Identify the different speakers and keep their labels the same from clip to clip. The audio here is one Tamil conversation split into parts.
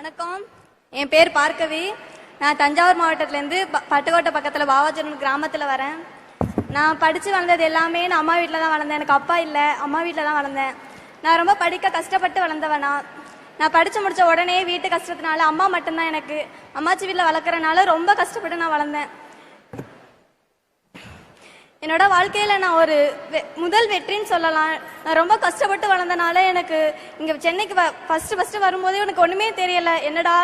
Speaker 1: வணக்கம், என் பேர் பார்க்கவி. நான் தஞ்சாவூர் மாவட்டத்திலேருந்து பட்டுக்கோட்டை பக்கத்தில் பாவாஜனூர் கிராமத்தில் வரேன். நான் படித்து வளர்ந்தது எல்லாமே நான் அம்மா வீட்டில் தான் வளர்ந்தேன். எனக்கு அப்பா இல்லை, அம்மா வீட்டில் தான் வளர்ந்தேன். நான் ரொம்ப படிக்க கஷ்டப்பட்டு வளர்ந்தவனா. நான் படித்து முடித்த உடனே வீட்டு கஷ்டத்தினால அம்மா மட்டும்தான் எனக்கு. அம்மாச்சி வீட்டில் வளர்க்குறனால ரொம்ப கஷ்டப்பட்டு நான் வளர்ந்தேன். என்னோட வாழ்க்கையில் நான் ஒரு முதல் வெற்றின்னு சொல்லலாம். நான் ரொம்ப கஷ்டப்பட்டு வளர்ந்தனால எனக்கு இங்கே சென்னைக்கு ஃபஸ்ட்டு வரும்போதே எனக்கு ஒன்றுமே தெரியலை. என்னடா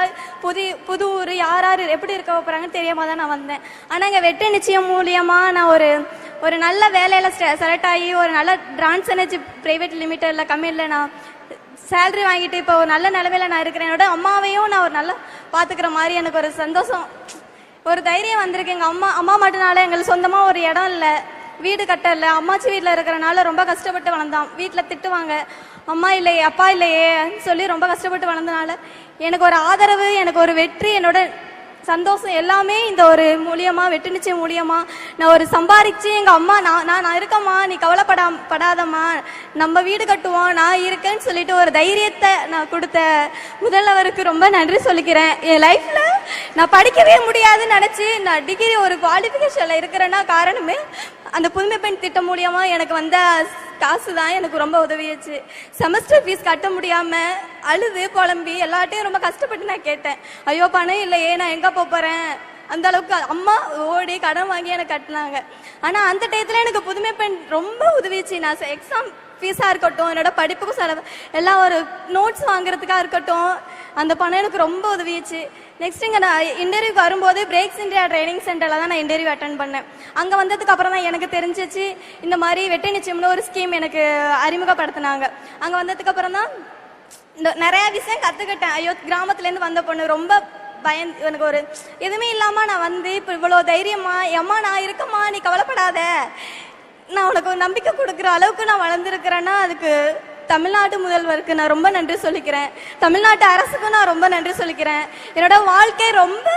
Speaker 1: புது ஊர், யார் யார் எப்படி இருக்க போகிறாங்கன்னு தெரியாம தான் நான் வந்தேன். ஆனால் இங்கே வெற்றி நிச்சயம் மூலியமாக நான் ஒரு நல்ல வேலையில் செலக்ட் ஆகி ஒரு நல்ல டிரான்ஸ் எனர்ஜி ப்ரைவேட் லிமிட்டடில் கம்பெனியில் நான் சேலரி வாங்கிட்டு இப்போ ஒரு நல்ல நிலைமையில நான் இருக்கிறேன். என்னோட அம்மாவையும் நான் ஒரு நல்லா பார்த்துக்கிற மாதிரி எனக்கு ஒரு சந்தோஷம், ஒரு தைரியம் வந்திருக்கு. எங்கள் அம்மா மட்டும்னால எங்களுக்கு சொந்தமாக ஒரு இடம் இல்லை, வீடு கட்ட இல்லை. அம்மாச்சி வீட்டில் இருக்கிறனால ரொம்ப கஷ்டப்பட்டு வளர்ந்தான். வீட்டில் திட்டுவாங்க, அம்மா இல்லையே அப்பா இல்லையே சொல்லி ரொம்ப கஷ்டப்பட்டு வளர்ந்தனால எனக்கு ஒரு ஆதரவு, எனக்கு ஒரு வெற்றி, என்னோட சந்தோஷம் எல்லாமே இந்த ஒரு மூலியமா, வெற்றி நிச்சயம் மூலியமா நான் ஒரு சம்பாதிச்சு எங்கள் அம்மா நான் இருக்கம்மா, நீ கவலைப்படாதம்மா, நம்ம வீடு கட்டுவோம், நான் இருக்கேன்னு சொல்லிட்டு ஒரு தைரியத்தை நான் கொடுத்த முதல்வருக்கு ரொம்ப நன்றி சொல்லிக்கிறேன். என் லைஃப்ல நான் படிக்கவே முடியாதுன்னு நினைச்சு நான் டிகிரி ஒரு குவாலிஃபிகேஷன்ல இருக்கிறேன்னா காரணமே அந்த புதுமை பெண் திட்டம் மூலியமா எனக்கு வந்த காசு தான் எனக்கு ரொம்ப உதவியாச்சு. செமஸ்டர் ஃபீஸ் கட்ட முடியாம அழுது புலம்பி எல்லாட்டையும் ரொம்ப கஷ்டப்பட்டு நான் கேட்டேன். ஐயோ பணம் இல்லையே, நான் எங்க போறேன், அந்த அளவுக்கு அம்மா ஓடி கடன் வாங்கி எனக்கு கட்டினாங்க. ஆனா அந்த டயத்துல எனக்கு புதுமை பெண் ரொம்ப உதவிச்சு. நான் எக்ஸாம் ஃபீஸா இருக்கட்டும், என்னோட படிப்புக்கும் செலவு எல்லாம், ஒரு நோட்ஸ் வாங்குறதுக்கா இருக்கட்டும், அந்த பணம் எனக்கு ரொம்ப உதவிச்சு. நெக்ஸ்ட் இங்கே நான் இன்டர்வியூக்கு வரும்போது பிரேக்ஸ் இந்தியா ட்ரைனிங் சென்டரில் தான் நான் இன்டர்வியூ அட்டன் பண்ணேன். அங்கே வந்ததுக்கு அப்புறம் தான் எனக்கு தெரிஞ்சிச்சு இந்த மாதிரி வெற்றி நிச்சயம்னு ஒரு ஸ்கீம் எனக்கு அறிமுகப்படுத்தினாங்க. அங்கே வந்ததுக்கு அப்புறம் தான் நிறைய விஷயம் கற்றுக்கிட்டேன். ஐயோ, கிராமத்துலேருந்து வந்த பொண்ணு ரொம்ப எனக்கு ஒரு எதுவுமே இல்லாமல் நான் வந்து இப்போ இவ்வளோ தைரியமா, அம்மா நான் இருக்கம்மா, நீ கவலைப்படாத, நான் உனக்கு ஒரு நம்பிக்கை கொடுக்குற அளவுக்கு நான் வளர்ந்துருக்கிறேன்னா அதுக்கு தமிழ்நாடு முதல்வருக்கு நான் ரொம்ப நன்றி சொல்லிக்கிறேன். தமிழ்நாட்டு அரசுக்கும் நான் ரொம்ப நன்றி சொல்லிக்கிறேன். என்னோட வாழ்க்கை ரொம்ப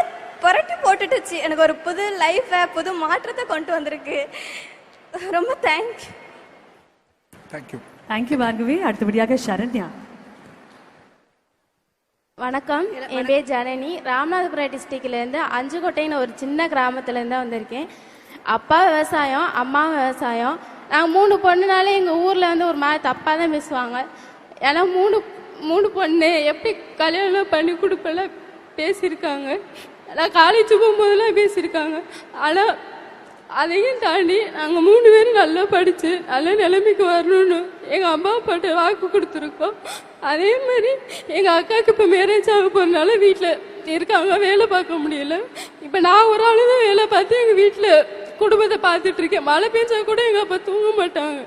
Speaker 1: புரட்டி போட்டுட்டுச்சு. எனக்கு ஒரு புது லைஃபை, புது மாற்றத்தை கொண்டு வந்திருக்கு. ரொம்ப
Speaker 2: தேங்க்யூ பார்கவி. அடுத்தபடியாக சரண்யா.
Speaker 3: வணக்கம், என் பேர் ஜனனி. ராமநாதபுரம் டிஸ்ட்ரிக்ட்லேருந்து அஞ்சுக்கோட்டைன்னு ஒரு சின்ன கிராமத்துலேருந்து வந்திருக்கேன். அப்பா விவசாயம், அம்மா விவசாயம். நாங்கள் 3 பொண்ணுனாலே எங்கள் ஊரில் வந்து ஒரு மாதிரி தப்பாக தான் பேசுவாங்க. ஏன்னா மூணு பொண்ணு எப்படி கல்யாணம் பண்ணி கொடுப்பெல்லாம் பேசியிருக்காங்க. நான் காலேஜ் போகும்போதெல்லாம் பேசியிருக்காங்க. ஆனால் அதையும் தாண்டி நாங்கள் 3 பேரும் நல்லா படித்து நல்ல நிலைமைக்கு வரணும்னு எங்கள் அம்மா அப்பாட்ட வாக்கு கொடுத்துருக்கோம். அதே மாதிரி எங்கள் அக்காவுக்கு இப்போ மேரேஜ் ஆக போகிறதுனால வீட்டில் இருக்காங்க, வேலை பார்க்க முடியல. இப்போ நான் ஒரு ஆளு தான் வேலை பார்த்து எங்கள் வீட்டில் குடும்பத்தை பார்த்துட்டு இருக்கேன். மழை பெஞ்சா கூட எங்க அப்பா தூங்க மாட்டாங்க,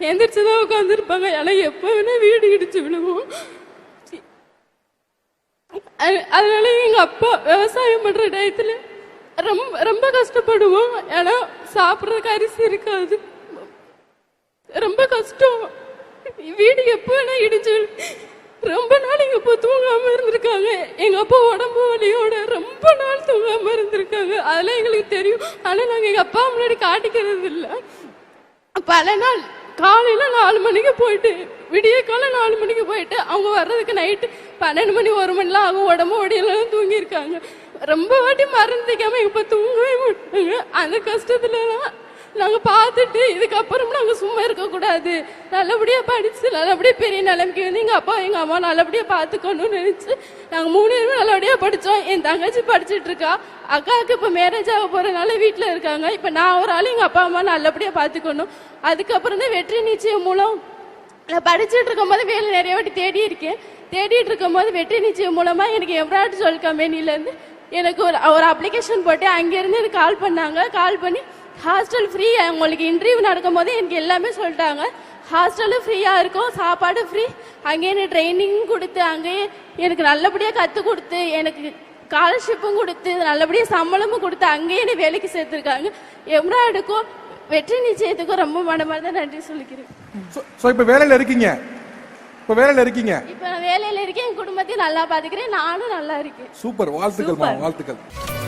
Speaker 3: எந்திரிச்சுதான் உட்காந்துருப்பாங்க. ஏன்னா எப்ப வேணா வீடு இடிச்சு விழுவோம். அதனால எங்க அப்பா விவசாயம் பண்ற டயத்துல ரொம்ப கஷ்டப்படுவோம். ஏன்னா சாப்பிட்றதுக்கு அரிசி இருக்காது, ரொம்ப கஷ்டம். வீடு எப்ப வேணா இடிச்சு ரொம்ப நாள் எங்க அப்பா தூங்காம இருந்திருக்காங்க. எங்க அப்பா உடம்பு வலியோட ரொம்ப நாள் தூங்காம இருந்திருக்காங்க. அதெல்லாம் எங்களுக்கு தெரியும். ஆனா நாங்க எங்க அப்பா முன்னாடி காட்டிக்கிறது இல்லை. பல நாள் காலையில 4 மணிக்கு போயிட்டு விடிய காலை 4 மணிக்கு போயிட்டு அவங்க வர்றதுக்கு நைட்டு 12 மணி 1 மணிலாம் ஆகும். உடம்பு ஒடியெல்லாம் தூங்கி இருக்காங்க. ரொம்ப வாட்டி மறந்துக்காம எங்க அப்பா தூங்கவே மாட்டாங்க. அந்த கஷ்டத்துலதான் நாங்க பார்த்துட்டு இதுக்கப்புறம் நாங்க சும்மா இருக்க கூடாது, நல்லபடியா படிச்சு நல்லபடியா பெரிய நிலைமைக்கு வந்து எங்க அப்பா எங்க அம்மா நல்லபடியா பாத்துக்கணும்னு நினைச்சு நாங்க 3 பேரும் நல்லபடியா படிச்சோம். என் தங்கச்சி படிச்சுட்டு இருக்கா, அக்காவுக்கு இப்ப மேரேஜ் ஆக போறதுனால வீட்டுல இருக்காங்க. இப்ப நான் ஒரு ஆள் எங்க அப்பா அம்மா நல்லபடியா பாத்துக்கணும். அதுக்கப்புறம் தான் வெற்றி நிச்சயம் மூலம் நான் படிச்சுட்டு இருக்கும் போது வேலை நிறைய வாட்டி தேடிட்டு இருக்கும் போது வெற்றி நிச்சயம் மூலமா எனக்கு எம்ப்ராய்டரி சொல் கம்பெனில இருந்து எனக்கு ஒரு அப்ளிகேஷன் போட்டு அங்கிருந்து எனக்கு கால் பண்ணாங்க. கால் பண்ணி ஹாஸ்டல் ஃப்ரீ, உங்களுக்கு இன்டர்வியூ நடக்கும் போது எனக்கு எல்லாமே சொல்லிட்டாங்க. ஹாஸ்டலும் ஃப்ரீயா இருக்கும், சாப்பாடு ஃப்ரீ, அங்கேயே ட்ரைனிங் கொடுத்து அங்கேயே எனக்கு நல்லபடியா கத்து கொடுத்து எனக்கு ஸ்காலர்ஷிப்பும் கொடுத்து நல்லபடியா சம்பளமும் கொடுத்து அங்கேயே வேலைக்கு சேர்த்திருக்காங்க. எம்ப்ராய்டுக்கும் வெற்றி நிச்சயத்துக்கும் ரொம்ப மனமார்ந்த நன்றி சொல்லிக்கிறேன்.
Speaker 4: இப்ப வேலையில இருக்கீங்க? இப்ப நான்
Speaker 3: வேலையில இருக்கேன், என் குடும்பத்தையும் நல்லா பாத்துக்கிறேன், நானும் நல்லா இருக்கேன்.
Speaker 4: சூப்பர், வாழ்த்துக்கள்.